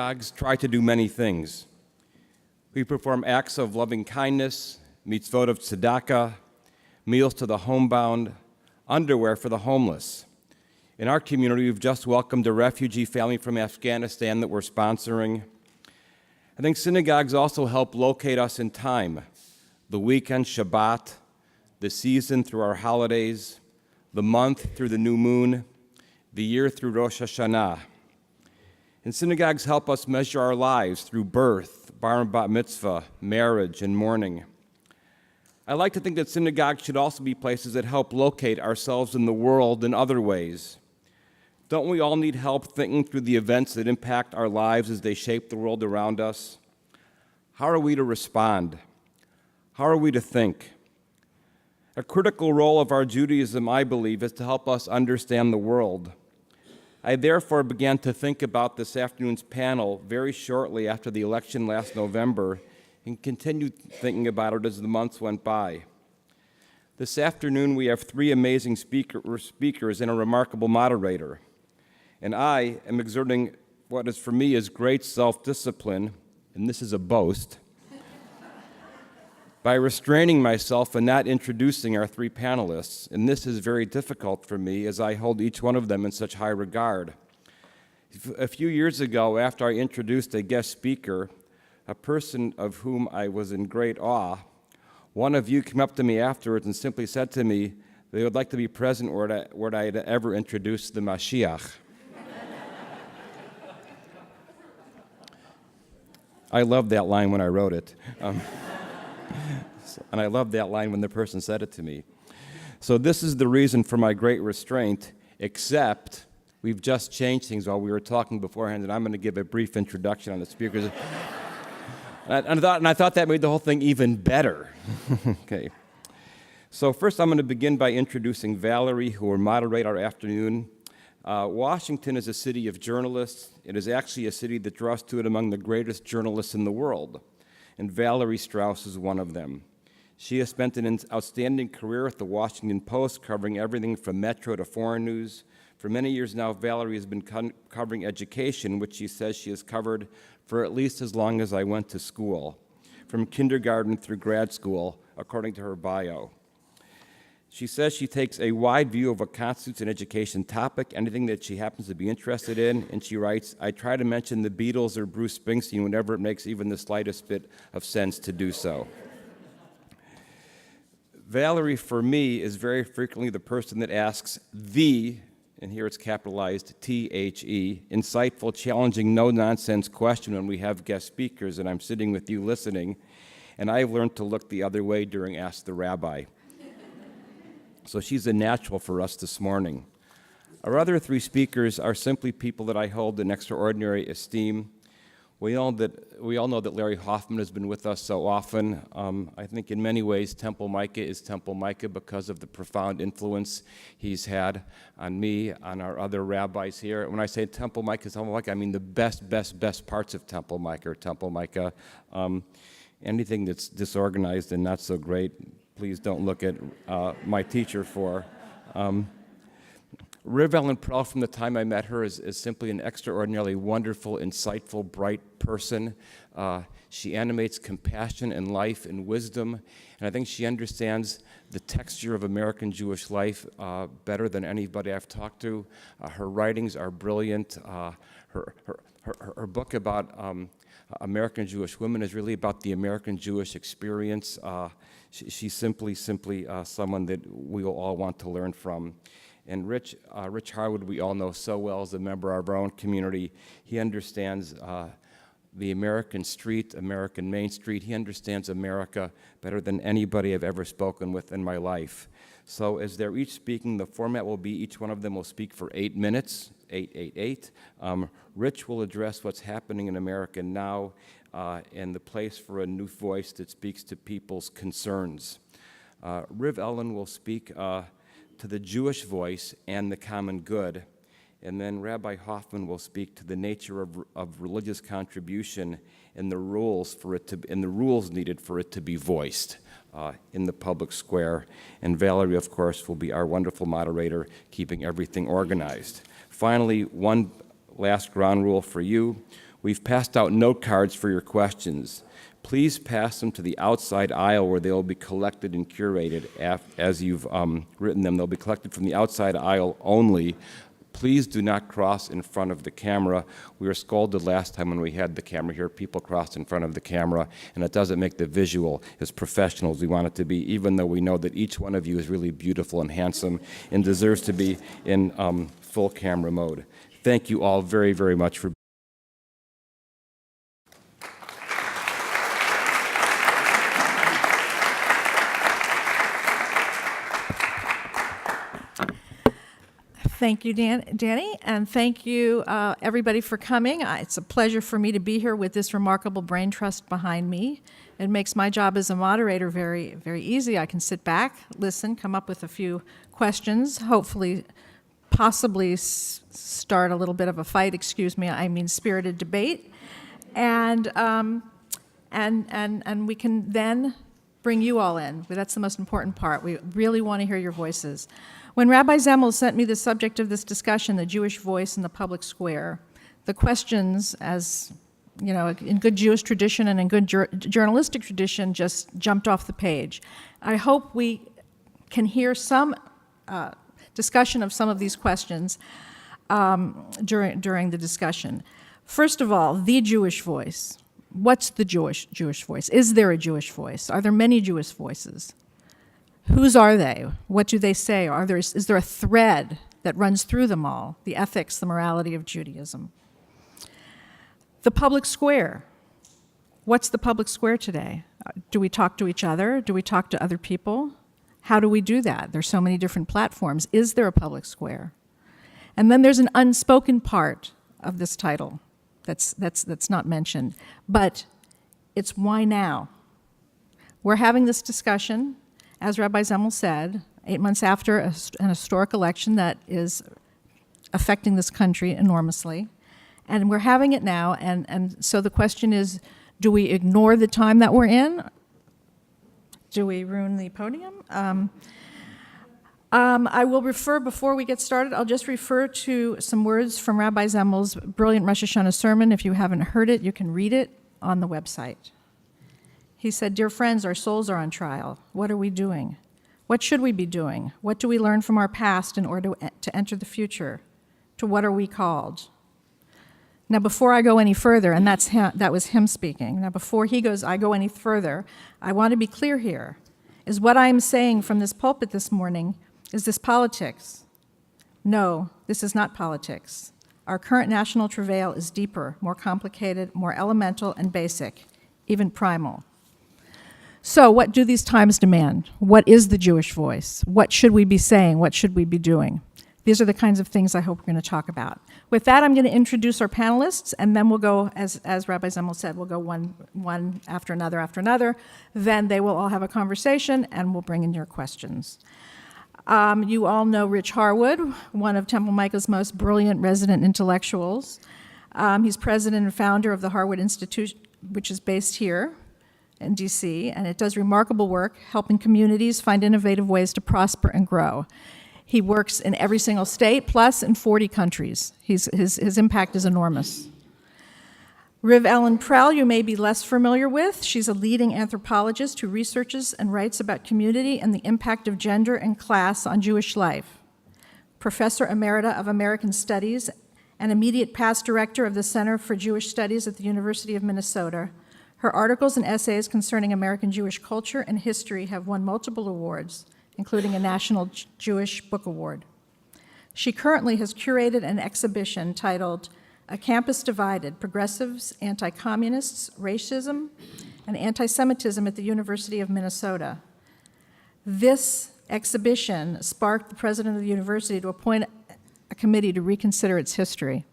synagogues try to do many things. We perform acts of loving kindness, mitzvot of tzedakah, meals to the homebound, underwear for the homeless. In our community, we've just welcomed a refugee family from Afghanistan that we're sponsoring. I think synagogues also help locate us in time, the weekend, Shabbat, the season through our holidays, the month through the new moon, the year through Rosh Hashanah. And synagogues help us measure our lives through birth, bar and bat mitzvah, marriage, and mourning. I like to think that synagogues should also be places that help locate ourselves in the world in other ways. Don't we all need help thinking through the events that impact our lives as they shape the world around us? How are we to respond? How are we to think? A critical role of our Judaism, I believe, is to help us understand the world. I therefore began to think about this afternoon's panel very shortly after the election last November and continued thinking about it as the months went by. This afternoon we have three amazing speakers and a remarkable moderator. And I am exerting what is for me is great self-discipline, and this is a boast, by restraining myself and not introducing our three panelists, and this is very difficult for me as I hold each one of them in such high regard. A few years ago, after I introduced a guest speaker, a person of whom I was in great awe, one of you came up to me afterwards and simply said to me they would like to be present where I had ever introduced the Mashiach. I loved that line when I wrote it. And I loved that line when the person said it to me. So this is the reason for my great restraint, except we've just changed things while we were talking beforehand, and I'm going to give a brief introduction on the speakers. and I thought that made the whole thing even better. Okay. So first I'm going to begin by introducing Valerie, who will moderate our afternoon. Washington is a city of journalists. It is actually a city that draws to it among the greatest journalists in the world, and Valerie Strauss is one of them. She has spent an outstanding career at the Washington Post, covering everything from Metro to foreign news. For many years now, Valerie has been covering education, which she says she has covered for at least as long as I went to school, from kindergarten through grad school, according to her bio. She says she takes a wide view of what constitutes an education topic, anything that she happens to be interested in, and she writes, I try to mention the Beatles or Bruce Springsteen whenever it makes even the slightest bit of sense to do so. Valerie, for me, is very frequently the person that asks the, and here it's capitalized, T-H-E, insightful, challenging, no-nonsense question when we have guest speakers and I'm sitting with you listening, and I've learned to look the other way during Ask the Rabbi. So she's a natural for us this morning. Our other three speakers are simply people that I hold in extraordinary esteem. We all know that Larry Hoffman has been with us so often. I think in many ways Temple Micah is Temple Micah because of the profound influence he's had on me, on our other rabbis here. When I say Temple Micah, I mean the best parts of Temple Micah or Temple Micah. Anything that's disorganized and not so great, please don't look at my teacher for. Riv-Ellen Prell, from the time I met her, is simply an extraordinarily wonderful, insightful, bright person. She animates compassion and life and wisdom, and I think she understands the texture of American Jewish life better than anybody I've talked to. Her writings are brilliant. Her book about American Jewish women is really about the American Jewish experience. She's simply someone that we will all want to learn from. And Rich Harwood, we all know so well as a member of our own community. He understands the American street, American Main Street. He understands America better than anybody I've ever spoken with in my life. So as they're each speaking, the format will be each one of them will speak for 8 minutes, 8. Rich will address what's happening in America now and the place for a new voice that speaks to people's concerns. Riv-Ellen will speak to the Jewish voice and the common good. And then Rabbi Hoffman will speak to the nature of religious contribution and the rules needed for it to be voiced in the public square. And Valerie, of course, will be our wonderful moderator, keeping everything organized. Finally, one last ground rule for you. We've passed out note cards for your questions. Please pass them to the outside aisle where they will be collected and curated as you've written them. They'll be collected from the outside aisle only. Please do not cross in front of the camera. We were scolded last time when we had the camera here. People crossed in front of the camera, and it doesn't make the visual as professional as we want it to be, even though we know that each one of you is really beautiful and handsome and deserves to be in full camera mode. Thank you all very, very much for Thank you, Danny, and thank you, everybody, for coming. It's a pleasure for me to be here with this remarkable brain trust behind me. It makes my job as a moderator very, very easy. I can sit back, listen, come up with a few questions, hopefully, possibly start a little bit of a fight, spirited debate, and we can then bring you all in. That's the most important part. We really want to hear your voices. When Rabbi Zemmel sent me the subject of this discussion, the Jewish voice in the public square, the questions, as you know, in good Jewish tradition and in good journalistic tradition, just jumped off the page. I hope we can hear some discussion of some of these questions during the discussion. First of all, the Jewish voice. What's the Jewish voice? Is there a Jewish voice? Are there many Jewish voices? Whose are they? What do they say? Is there a thread that runs through them all? The ethics, the morality of Judaism. The public square. What's the public square today? Do we talk to each other? Do we talk to other people? How do we do that? There's so many different platforms. Is there a public square? And then there's an unspoken part of this title that's not mentioned, but it's why now? We're having this discussion, as Rabbi Zemmel said, 8 months after an historic election that is affecting this country enormously. And we're having it now, and so the question is, do we ignore the time that we're in? Do we ruin the podium? I will refer, before we get started, I'll just refer to some words from Rabbi Zemmel's brilliant Rosh Hashanah sermon. If you haven't heard it, you can read it on the website. He said, "Dear friends, our souls are on trial. What are we doing? What should we be doing? What do we learn from our past in order to enter the future? To what are we called?" Now, before I go any further, and that was him speaking. Now, before I go any further, I want to be clear here. Is what I am saying from this pulpit this morning, is this politics? No, this is not politics. Our current national travail is deeper, more complicated, more elemental and basic, even primal. So what do these times demand? What is the Jewish voice? What should we be saying? What should we be doing? These are the kinds of things I hope we're going to talk about. With that, I'm going to introduce our panelists, and then we'll go, as Rabbi Zemmel said, we'll go one after another. Then they will all have a conversation, and we'll bring in your questions. You all know Rich Harwood, one of Temple Micah's most brilliant resident intellectuals. He's president and founder of the Harwood Institute, which is based here in D.C., and it does remarkable work helping communities find innovative ways to prosper and grow. He works in every single state, plus in 40 countries. His impact is enormous. Riv-Ellen Prell, you may be less familiar with. She's a leading anthropologist who researches and writes about community and the impact of gender and class on Jewish life. Professor Emerita of American Studies and immediate past director of the Center for Jewish Studies at the University of Minnesota. Her articles and essays concerning American Jewish culture and history have won multiple awards, including a National Jewish Book Award. She currently has curated an exhibition titled "A Campus Divided: Progressives, Anti-Communists, Racism, and Anti-Semitism at the University of Minnesota." This exhibition sparked the president of the university to appoint a committee to reconsider its history.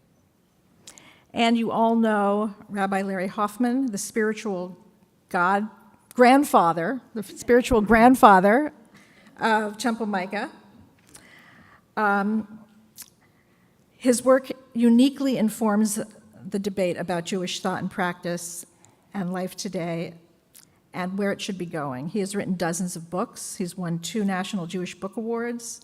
And you all know Rabbi Larry Hoffman, the spiritual grandfather of Temple Micah. His work uniquely informs the debate about Jewish thought and practice and life today and where it should be going. He has written dozens of books. He's won 2 National Jewish Book Awards.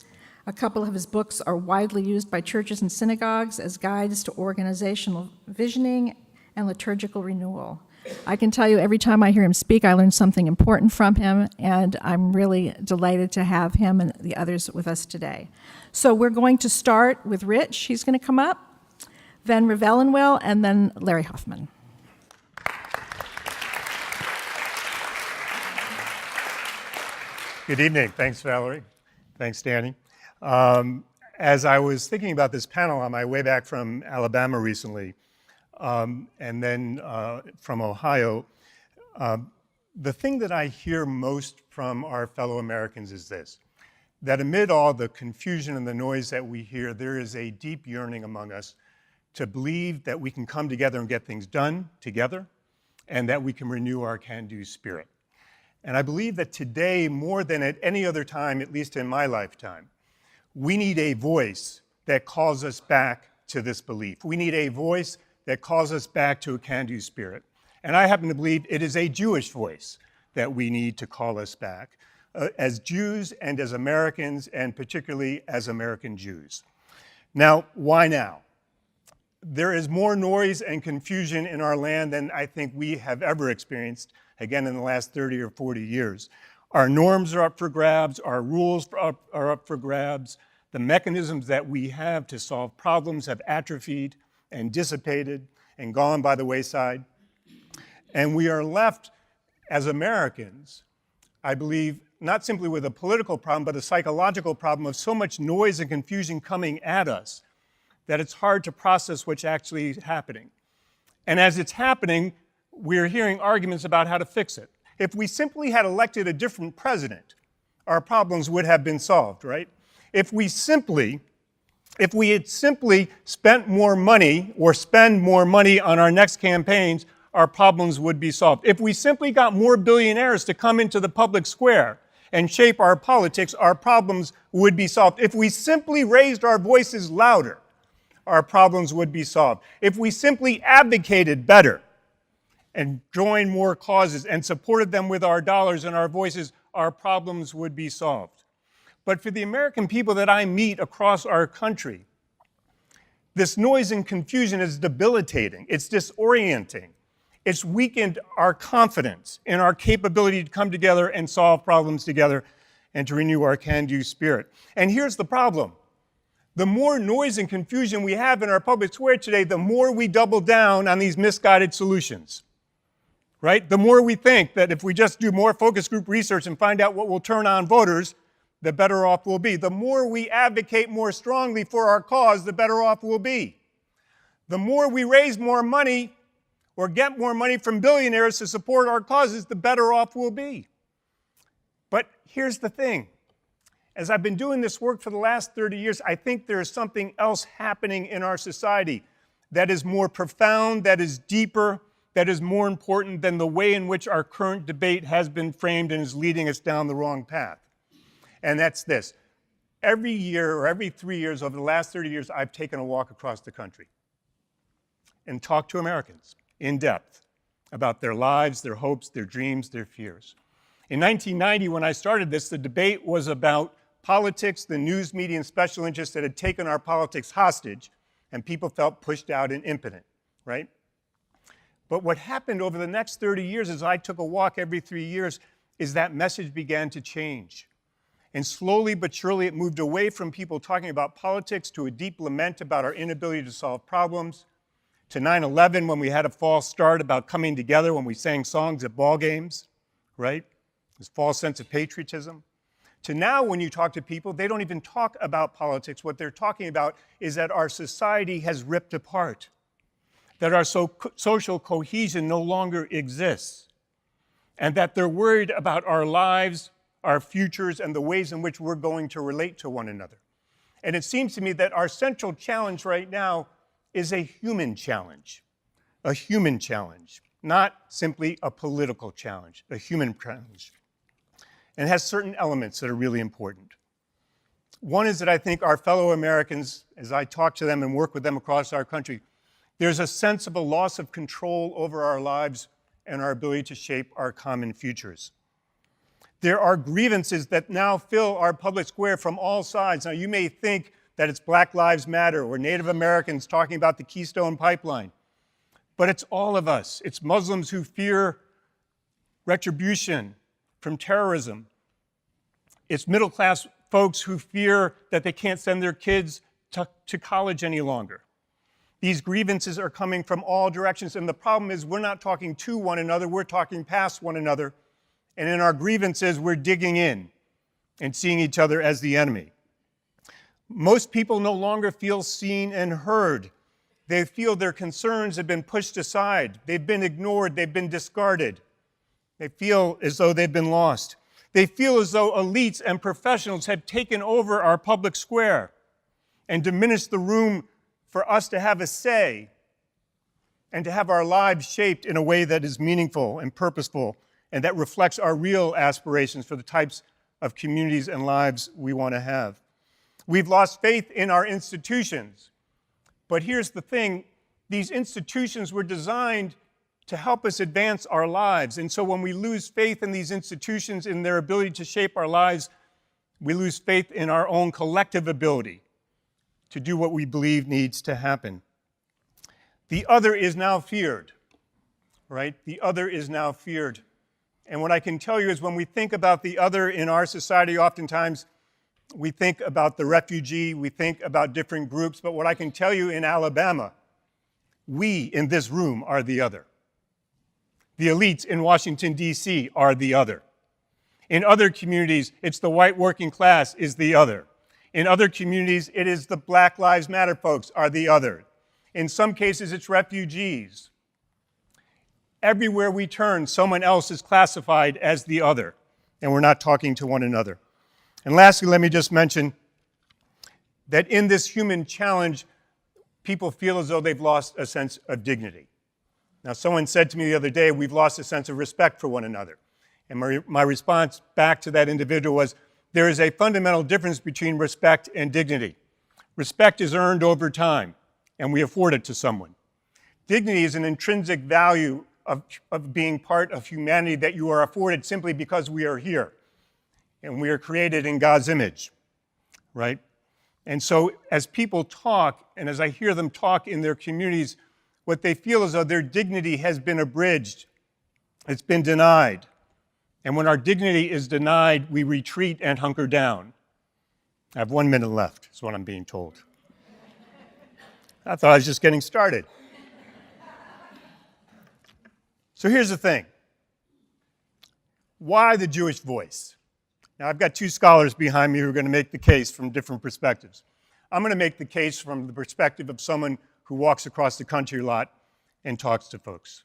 A couple of his books are widely used by churches and synagogues as guides to organizational visioning and liturgical renewal. I can tell you every time I hear him speak, I learn something important from him, and I'm really delighted to have him and the others with us today. So we're going to start with Rich. He's going to come up, then Riv-Ellen will, and then Larry Hoffman. Good evening. Thanks, Valerie. Thanks, Danny. As I was thinking about this panel on my way back from Alabama recently, and then from Ohio, the thing that I hear most from our fellow Americans is this, that amid all the confusion and the noise that we hear, there is a deep yearning among us to believe that we can come together and get things done together, and that we can renew our can-do spirit. And I believe that today, more than at any other time, at least in my lifetime, we need a voice that calls us back to this belief. We need a voice that calls us back to a can-do spirit. And I happen to believe it is a Jewish voice that we need to call us back, as Jews and as Americans, and particularly as American Jews. Now, why now? There is more noise and confusion in our land than I think we have ever experienced, again, in the last 30 or 40 years. Our norms are up for grabs, our rules are up for grabs, the mechanisms that we have to solve problems have atrophied and dissipated and gone by the wayside. And we are left, as Americans, I believe, not simply with a political problem, but a psychological problem of so much noise and confusion coming at us that it's hard to process what's actually happening. And as it's happening, we're hearing arguments about how to fix it. If we simply had elected a different president, our problems would have been solved, right? If we had simply spent more money or spend more money on our next campaigns, our problems would be solved. If we simply got more billionaires to come into the public square and shape our politics, our problems would be solved. If we simply raised our voices louder, our problems would be solved. If we simply advocated better and joined more causes and supported them with our dollars and our voices, our problems would be solved. But for the American people that I meet across our country, this noise and confusion is debilitating. It's disorienting. It's weakened our confidence in our capability to come together and solve problems together and to renew our can-do spirit. And here's the problem. The more noise and confusion we have in our public square today, the more we double down on these misguided solutions, right? The more we think that if we just do more focus group research and find out what will turn on voters, the better off we'll be. The more we advocate more strongly for our cause, the better off we'll be. The more we raise more money or get more money from billionaires to support our causes, the better off we'll be. But here's the thing. As I've been doing this work for the last 30 years, I think there is something else happening in our society that is more profound, that is deeper, that is more important than the way in which our current debate has been framed and is leading us down the wrong path. And that's this. Every year or every 3 years over the last 30 years, I've taken a walk across the country and talked to Americans in depth about their lives, their hopes, their dreams, their fears. In 1990, when I started this, the debate was about politics, the news media, and special interests that had taken our politics hostage, and people felt pushed out and impotent, right? But what happened over the next 30 years as I took a walk every 3 years is that message began to change. And slowly but surely it moved away from people talking about politics to a deep lament about our inability to solve problems, to 9/11 when we had a false start about coming together when we sang songs at ball games, right? This false sense of patriotism. To now, when you talk to people, they don't even talk about politics. What they're talking about is that our society has ripped apart, that our social cohesion no longer exists, and that they're worried about our lives, our futures, and the ways in which we're going to relate to one another. And it seems to me that our central challenge right now is a human challenge, not simply a political challenge, a human challenge. And it has certain elements that are really important. One is that I think our fellow Americans, as I talk to them and work with them across our country, there's a sense of a loss of control over our lives and our ability to shape our common futures. There are grievances that now fill our public square from all sides. Now, you may think that it's Black Lives Matter or Native Americans talking about the Keystone Pipeline. but it's all of us. It's Muslims who fear retribution from terrorism. It's middle-class folks who fear that they can't send their kids to college any longer. These grievances are coming from all directions, and the problem is we're not talking to one another, we're talking past one another, and in our grievances, we're digging in and seeing each other as the enemy. Most people no longer feel seen and heard. They feel their concerns have been pushed aside, they've been ignored, they've been discarded. They feel as though they've been lost. They feel as though elites and professionals have taken over our public square and diminished the room for us to have a say and to have our lives shaped in a way that is meaningful and purposeful and that reflects our real aspirations for the types of communities and lives we want to have. We've lost faith in our institutions. But here's the thing, these institutions were designed to help us advance our lives. And so when we lose faith in these institutions, in their ability to shape our lives, we lose faith in our own collective ability to do what we believe needs to happen. The other is now feared, right? The other is now feared. And what I can tell you is when we think about the other in our society, oftentimes we think about the refugee, we think about different groups, but what I can tell you in Alabama, we in this room are the other. The elites in Washington, D.C. are the other. In other communities, it's the white working class is the other. In other communities, it is the Black Lives Matter folks are the other. In some cases, it's refugees. Everywhere we turn, someone else is classified as the other, and we're not talking to one another. And lastly, let me just mention that in this human challenge, people feel as though they've lost a sense of dignity. Now, someone said to me the other day, we've lost a sense of respect for one another. And my response back to that individual was, there is a fundamental difference between respect and dignity. Respect is earned over time, and we afford it to someone. Dignity is an intrinsic value of being part of humanity that you are afforded simply because we are here, and we are created in God's image, right? And so as people talk, and as I hear them talk in their communities, what they feel is though their dignity has been abridged, it's been denied. And when our dignity is denied, we retreat and hunker down. I have 1 minute left, is what I'm being told. I thought I was just getting started. So here's the thing. Why the Jewish voice? Now, I've got two scholars behind me who are going to make the case from different perspectives. I'm going to make the case from the perspective of someone who walks across the country a lot and talks to folks.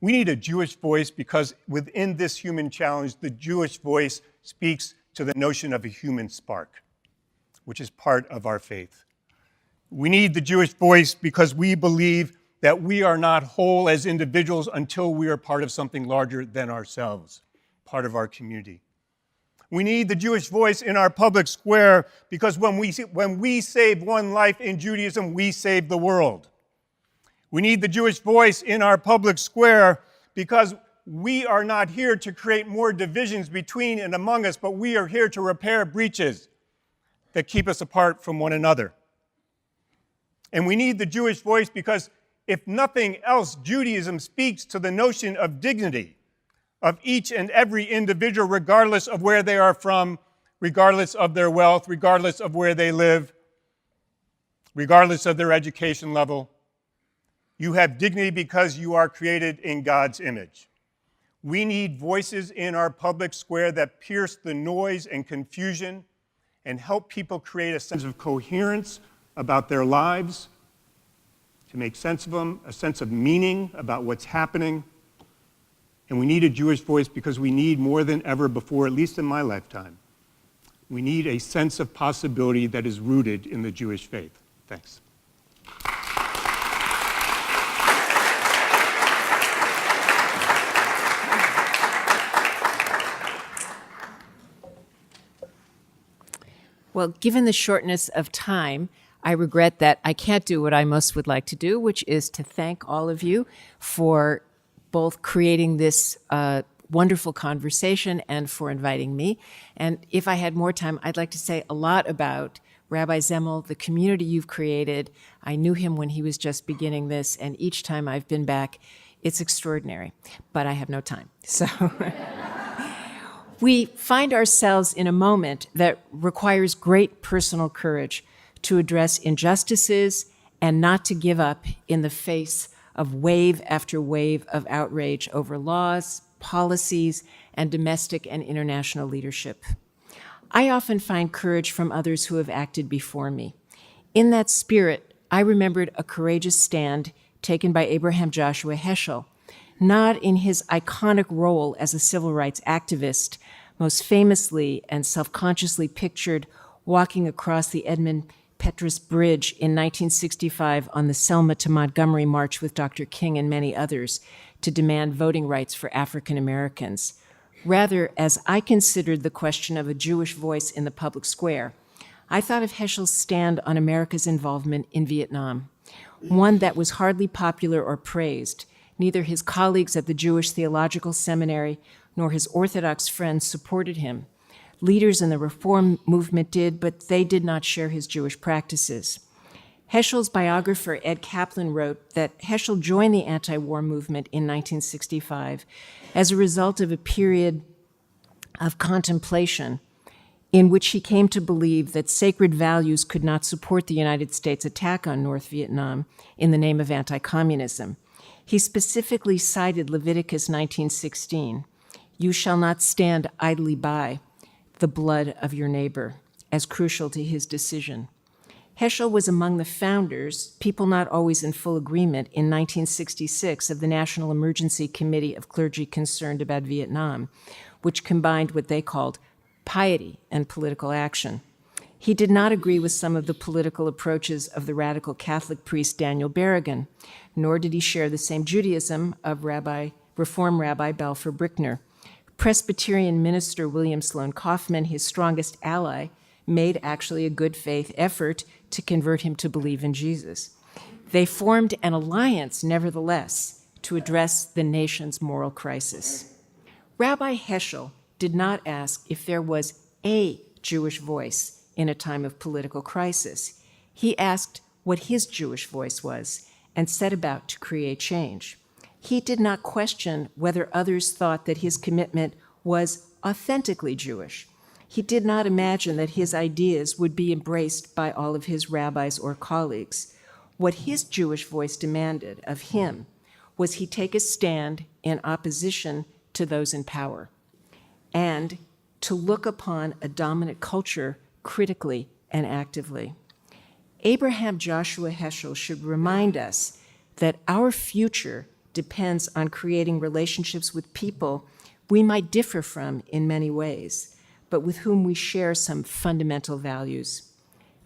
We need a Jewish voice because within this human challenge, the Jewish voice speaks to the notion of a human spark, which is part of our faith. We need the Jewish voice because we believe that we are not whole as individuals until we are part of something larger than ourselves, part of our community. We need the Jewish voice in our public square because when we save one life in Judaism, we save the world. We need the Jewish voice in our public square because we are not here to create more divisions between and among us, but we are here to repair breaches that keep us apart from one another. And we need the Jewish voice because, if nothing else, Judaism speaks to the notion of dignity of each and every individual, regardless of where they are from, regardless of their wealth, regardless of where they live, regardless of their education level. You have dignity because you are created in God's image. We need voices in our public square that pierce the noise and confusion and help people create a sense of coherence about their lives, to make sense of them, a sense of meaning about what's happening. And we need a Jewish voice because we need more than ever before, at least in my lifetime, we need a sense of possibility that is rooted in the Jewish faith. Thanks. Well, given the shortness of time, I regret that I can't do what I most would like to do, which is to thank all of you for both creating this wonderful conversation and for inviting me. And if I had more time, I'd like to say a lot about Rabbi Zemmel, the community you've created. I knew him when he was just beginning this, and each time I've been back, it's extraordinary, but I have no time. So we find ourselves in a moment that requires great personal courage to address injustices and not to give up in the face of wave after wave of outrage over laws, policies, and domestic and international leadership. I often find courage from others who have acted before me. In that spirit, I remembered a courageous stand taken by Abraham Joshua Heschel, not in his iconic role as a civil rights activist, most famously and self-consciously pictured walking across the Edmund Pettus Bridge in 1965 on the Selma to Montgomery March with Dr. King and many others to demand voting rights for African Americans. Rather, as I considered the question of a Jewish voice in the public square, I thought of Heschel's stand on America's involvement in Vietnam, one that was hardly popular or praised. Neither his colleagues at the Jewish Theological Seminary nor his Orthodox friends supported him. Leaders in the Reform movement did, but they did not share his Jewish practices. Heschel's biographer, Ed Kaplan, wrote that Heschel joined the anti-war movement in 1965 as a result of a period of contemplation in which he came to believe that sacred values could not support the United States' attack on North Vietnam in the name of anti-communism. He specifically cited Leviticus 19:16, "You shall not stand idly by the blood of your neighbor," as crucial to his decision. Heschel was among the founders, people not always in full agreement, in 1966 of the National Emergency Committee of Clergy Concerned About Vietnam, which combined what they called piety and political action. He did not agree with some of the political approaches of the radical Catholic priest Daniel Berrigan, nor did he share the same Judaism of Reform Rabbi Balfour Brickner. Presbyterian minister William Sloane Kaufman, his strongest ally, made actually a good faith effort to convert him to believe in Jesus. They formed an alliance, nevertheless, to address the nation's moral crisis. Rabbi Heschel did not ask if there was a Jewish voice in a time of political crisis. He asked what his Jewish voice was and set about to create change. He did not question whether others thought that his commitment was authentically Jewish. He did not imagine that his ideas would be embraced by all of his rabbis or colleagues. What his Jewish voice demanded of him was he take a stand in opposition to those in power and to look upon a dominant culture critically and actively. Abraham Joshua Heschel should remind us that our future depends on creating relationships with people we might differ from in many ways, but with whom we share some fundamental values.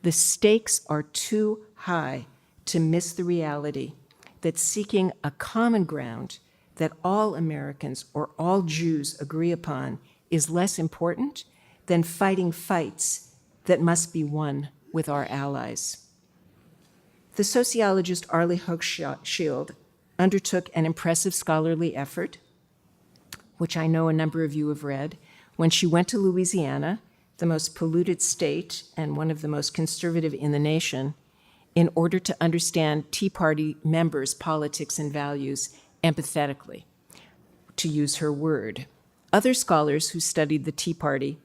The stakes are too high to miss the reality that seeking a common ground that all Americans or all Jews agree upon is less important than fighting fights that must be won with our allies. The sociologist Arlie Hochschild undertook an impressive scholarly effort, which I know a number of you have read, when she went to Louisiana, the most polluted state and one of the most conservative in the nation, in order to understand Tea Party members' politics and values empathetically, to use her word. Other scholars who studied the Tea Party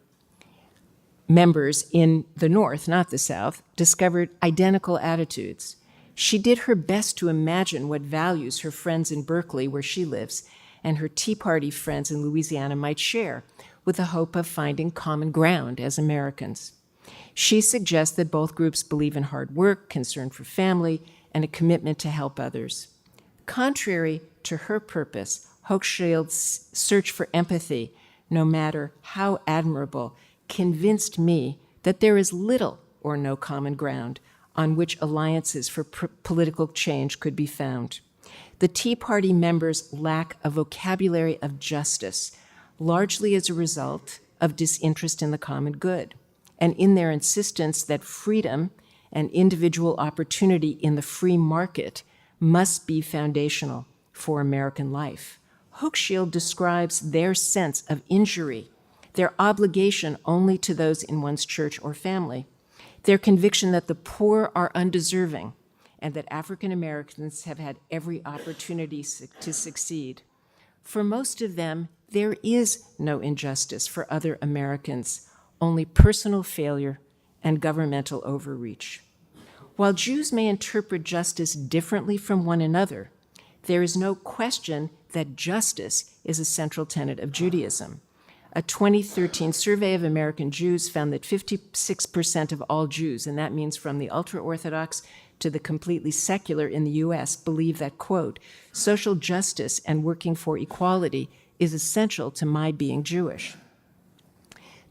members in the North, not the South, discovered identical attitudes. She did her best to imagine what values her friends in Berkeley, where she lives, and her Tea Party friends in Louisiana might share, with the hope of finding common ground as Americans. She suggests that both groups believe in hard work, concern for family, and a commitment to help others. Contrary to her purpose, Hochschild's search for empathy, no matter how admirable, convinced me that there is little or no common ground on which alliances for political change could be found. The Tea Party members lack a vocabulary of justice, largely as a result of disinterest in the common good, and in their insistence that freedom and individual opportunity in the free market must be foundational for American life. Hochschild describes their sense of injury, their obligation only to those in one's church or family. their conviction that the poor are undeserving and that African Americans have had every opportunity to succeed. For most of them, there is no injustice for other Americans, only personal failure and governmental overreach. While Jews may interpret justice differently from one another, there is no question that justice is a central tenet of Judaism. A 2013 survey of American Jews found that 56% of all Jews, and that means from the ultra-Orthodox to the completely secular in the US, believe that, quote, social justice and working for equality is essential to my being Jewish.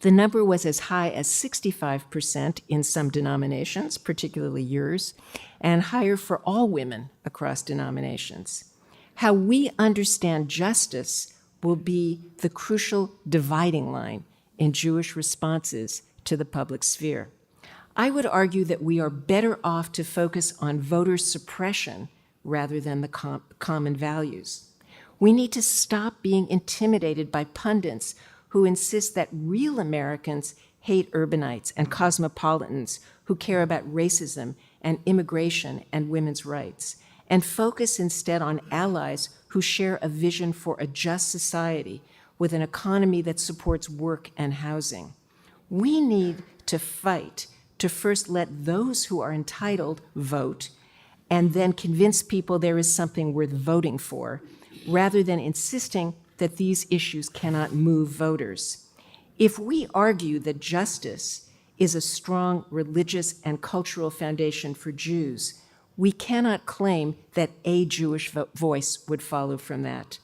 The number was as high as 65% in some denominations, particularly yours, and higher for all women across denominations. How we understand justice will be the crucial dividing line in Jewish responses to the public sphere. I would argue that we are better off to focus on voter suppression rather than the common values. We need to stop being intimidated by pundits who insist that real Americans hate urbanites and cosmopolitans who care about racism and immigration and women's rights, and focus instead on allies who share a vision for a just society with an economy that supports work and housing. We need to fight to first let those who are entitled vote and then convince people there is something worth voting for, rather than insisting that these issues cannot move voters. If we argue that justice is a strong religious and cultural foundation for Jews, we cannot claim that a Jewish voice would follow from that.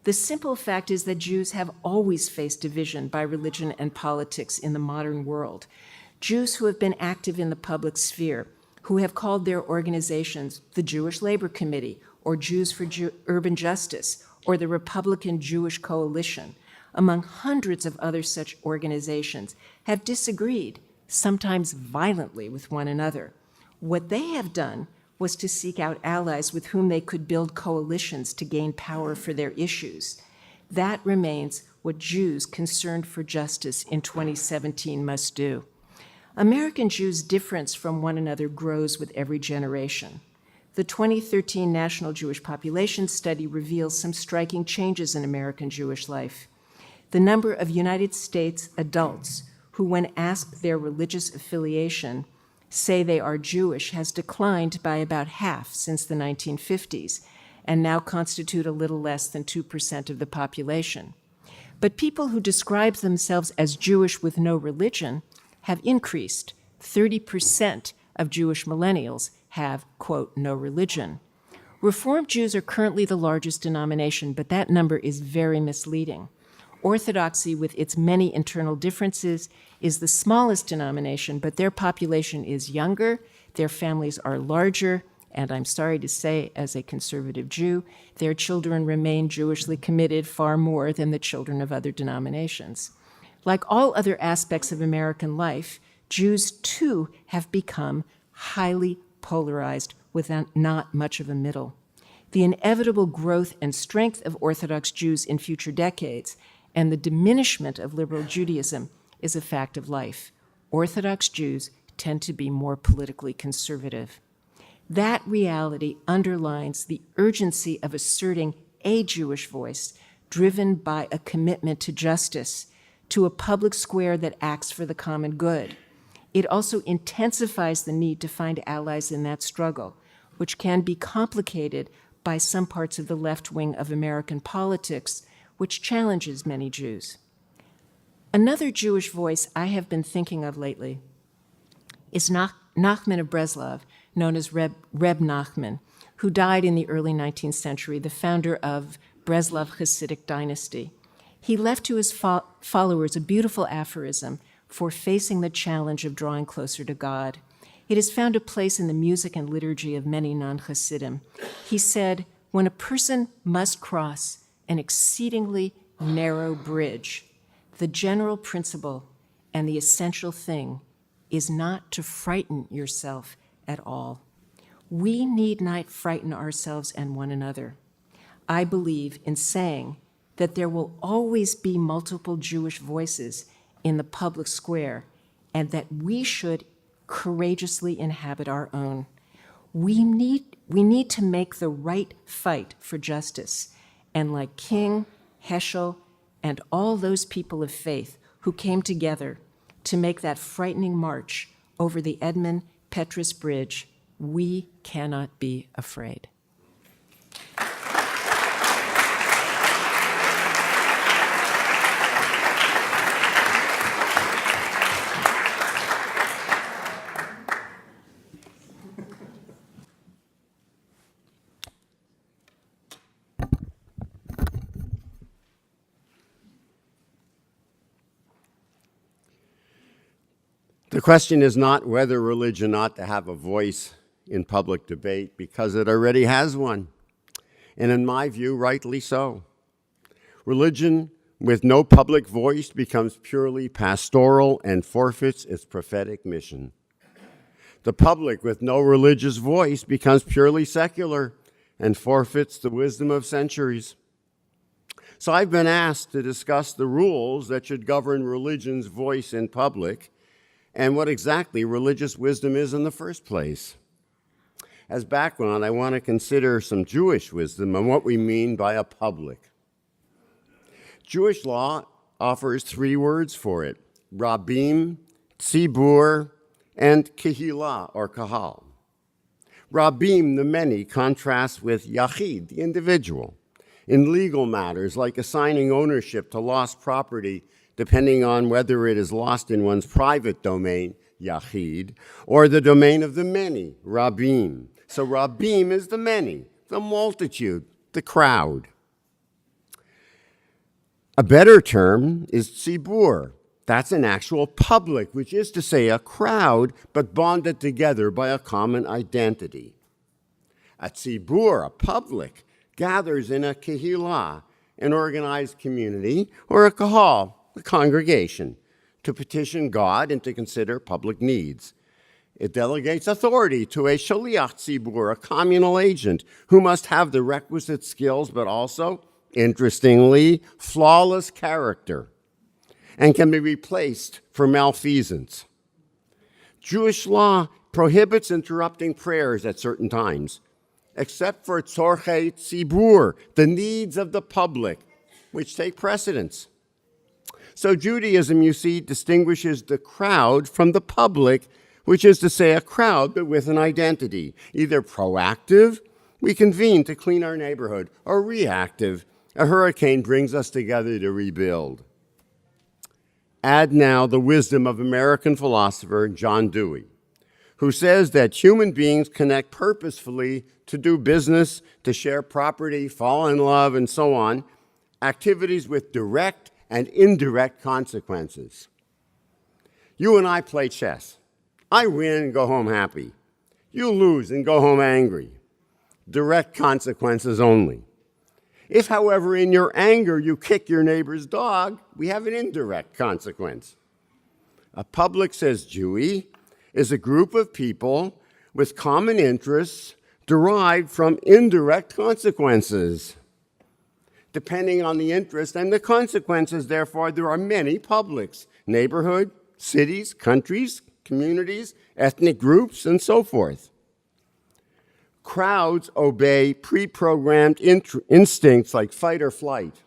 The simple fact is that Jews have always faced division by religion and politics in the modern world. Jews who have been active in the public sphere, who have called their organizations the Jewish Labor Committee, or Jews for Urban Justice, or the Republican Jewish Coalition, among hundreds of other such organizations, have disagreed, sometimes violently, with one another. What they have done was to seek out allies with whom they could build coalitions to gain power for their issues. That remains what Jews concerned for justice in 2017 must do. American Jews' difference from one another grows with every generation. The 2013 National Jewish Population Study reveals some striking changes in American Jewish life. The number of United States adults who, when asked their religious affiliation, say they are Jewish has declined by about half since the 1950s and now constitute a little less than 2% of the population. But people who describe themselves as Jewish with no religion have increased. 30% of Jewish millennials have, quote, no religion. Reformed Jews are currently the largest denomination, but that number is very misleading. Orthodoxy, with its many internal differences, is the smallest denomination, but their population is younger, their families are larger, and I'm sorry to say, as a conservative Jew, their children remain Jewishly committed far more than the children of other denominations. Like all other aspects of American life, Jews too have become highly polarized with not much of a middle. The inevitable growth and strength of Orthodox Jews in future decades and the diminishment of liberal Judaism is a fact of life. Orthodox Jews tend to be more politically conservative. That reality underlines the urgency of asserting a Jewish voice driven by a commitment to justice, to a public square that acts for the common good. It also intensifies the need to find allies in that struggle, which can be complicated by some parts of the left wing of American politics, which challenges many Jews. Another Jewish voice I have been thinking of lately is Nachman of Breslov, known as Reb Nachman, who died in the early 19th century, the founder of Breslov Hasidic dynasty. He left to his followers a beautiful aphorism for facing the challenge of drawing closer to God. It has found a place in the music and liturgy of many non-Hasidim. He said, when a person must cross an exceedingly narrow bridge, the general principle and the essential thing is not to frighten yourself at all. We need not frighten ourselves and one another. I believe in saying that there will always be multiple Jewish voices in the public square, and that we should courageously inhabit our own. We need to make the right fight for justice. And like King, Heschel, and all those people of faith who came together to make that frightening march over the Edmund Petrus Bridge, we cannot be afraid. The question is not whether religion ought to have a voice in public debate, because it already has one, and in my view, rightly so. Religion with no public voice becomes purely pastoral and forfeits its prophetic mission. The public with no religious voice becomes purely secular and forfeits the wisdom of centuries. So I've been asked to discuss the rules that should govern religion's voice in public and what exactly religious wisdom is in the first place. As background, I want to consider some Jewish wisdom and what we mean by a public. Jewish law offers 3 words for it: Rabbim, Tzibur, and Kehillah, or Kahal. Rabbim, the many, contrasts with Yachid, the individual. In legal matters, like assigning ownership to lost property, depending on whether it is lost in one's private domain, Yachid, or the domain of the many, Rabbim. So Rabbim is the many, the multitude, the crowd. A better term is Tzibur. That's an actual public, which is to say a crowd, but bonded together by a common identity. A Tzibur, a public, gathers in a Kehillah, an organized community, or a Kahal, the congregation, to petition God and to consider public needs. It delegates authority to a shaliach tzibur, a communal agent, who must have the requisite skills, but also, interestingly, flawless character, and can be replaced for malfeasance. Jewish law prohibits interrupting prayers at certain times, except for tzorchei tzibur, the needs of the public, which take precedence. So Judaism, you see, distinguishes the crowd from the public, which is to say a crowd but with an identity. Either proactive, we convene to clean our neighborhood, or reactive, a hurricane brings us together to rebuild. Add now the wisdom of American philosopher John Dewey, who says that human beings connect purposefully to do business, to share property, fall in love, and so on, activities with direct and indirect consequences. You and I play chess. I win and go home happy. You lose and go home angry. Direct consequences only. If, however, in your anger you kick your neighbor's dog, we have an indirect consequence. A public, says Dewey, is a group of people with common interests derived from indirect consequences. Depending on the interest and the consequences, therefore, there are many publics: neighborhood, cities, countries, communities, ethnic groups, and so forth. Crowds obey pre-programmed instincts like fight or flight.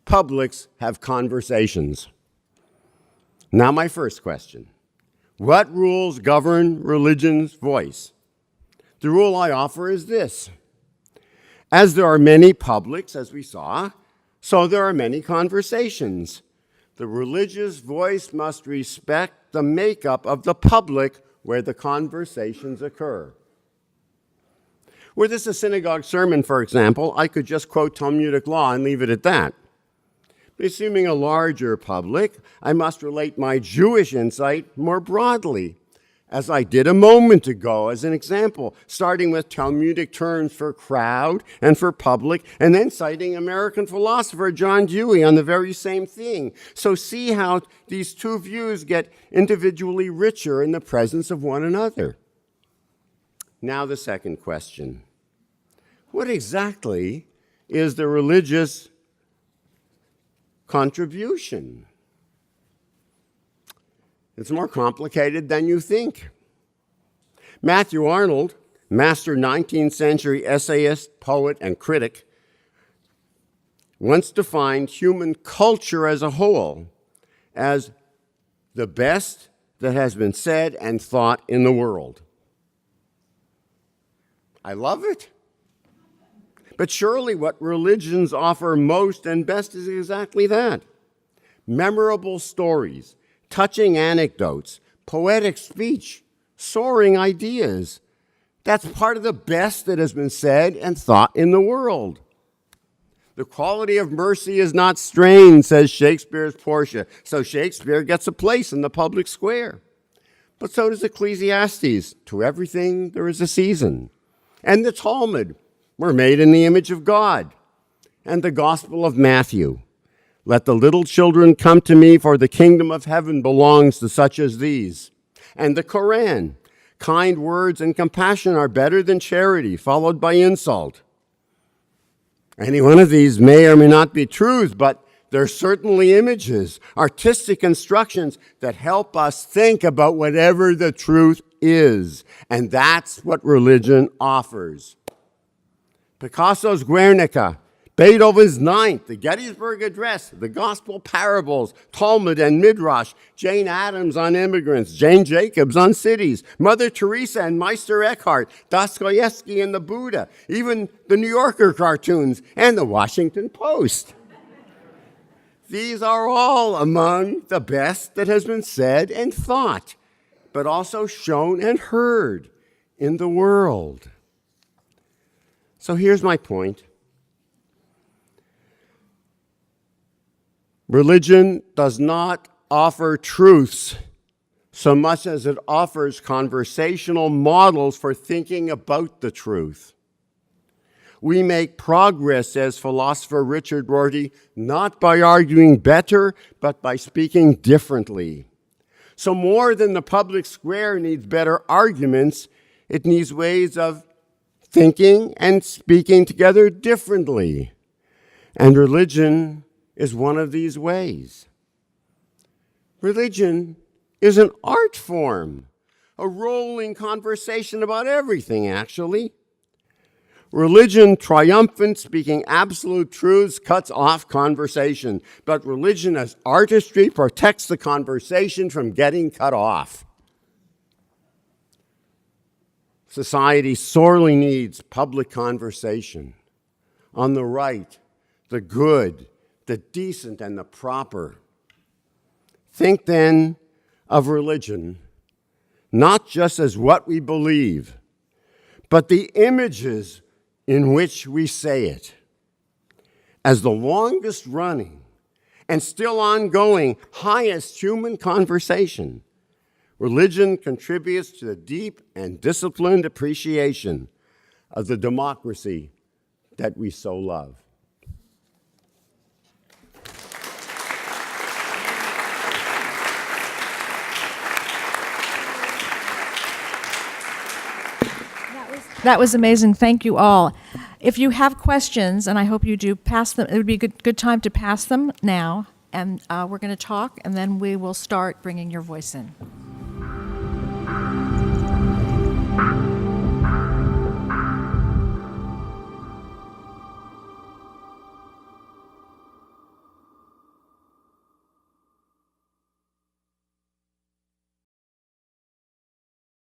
Publics have conversations. Now my first question: what rules govern religion's voice? The rule I offer is this: as there are many publics, as we saw, so there are many conversations. The religious voice must respect the makeup of the public where the conversations occur. Were this a synagogue sermon, for example, I could just quote Talmudic law and leave it at that. But assuming a larger public, I must relate my Jewish insight more broadly, as I did a moment ago as an example, starting with Talmudic terms for crowd and for public, and then citing American philosopher John Dewey on the very same thing. So see how these two views get individually richer in the presence of one another. Now the second question: what exactly is the religious contribution? It's more complicated than you think. Matthew Arnold, master 19th century essayist, poet, and critic, once defined human culture as a whole as the best that has been said and thought in the world. I love it. But surely what religions offer most and best is exactly that. Memorable stories, touching anecdotes, poetic speech, soaring ideas. That's part of the best that has been said and thought in the world. The quality of mercy is not strained, says Shakespeare's Portia, so Shakespeare gets a place in the public square. But so does Ecclesiastes. To everything there is a season. And the Talmud, we're made in the image of God. And the Gospel of Matthew, let the little children come to me, for the kingdom of heaven belongs to such as these. And the Quran, kind words and compassion are better than charity, followed by insult. Any one of these may or may not be truths, but they're certainly images, artistic instructions that help us think about whatever the truth is. And that's what religion offers. Picasso's Guernica, Beethoven's Ninth, the Gettysburg Address, the Gospel Parables, Talmud and Midrash, Jane Addams on immigrants, Jane Jacobs on cities, Mother Teresa and Meister Eckhart, Dostoevsky and the Buddha, even the New Yorker cartoons and the Washington Post. These are all among the best that has been said and thought, but also shown and heard in the world. So here's my point. Religion does not offer truths so much as it offers conversational models for thinking about the truth. We make progress, says philosopher Richard Rorty, not by arguing better, but by speaking differently. So more than the public square needs better arguments, it needs ways of thinking and speaking together differently. And religion is one of these ways. Religion is an art form, a rolling conversation about everything, actually. Religion, triumphant, speaking absolute truths, cuts off conversation. But religion as artistry protects the conversation from getting cut off. Society sorely needs public conversation on the right, the good, the decent, and the proper. Think then of religion, not just as what we believe, but the images in which we say it, as the longest running and still ongoing highest human conversation. Religion contributes to the deep and disciplined appreciation of the democracy that we so love. That was amazing. Thank you all. If you have questions, and I hope you do, pass them. It would be a good time to pass them now. And we're going to talk, and then we will start bringing your voice in.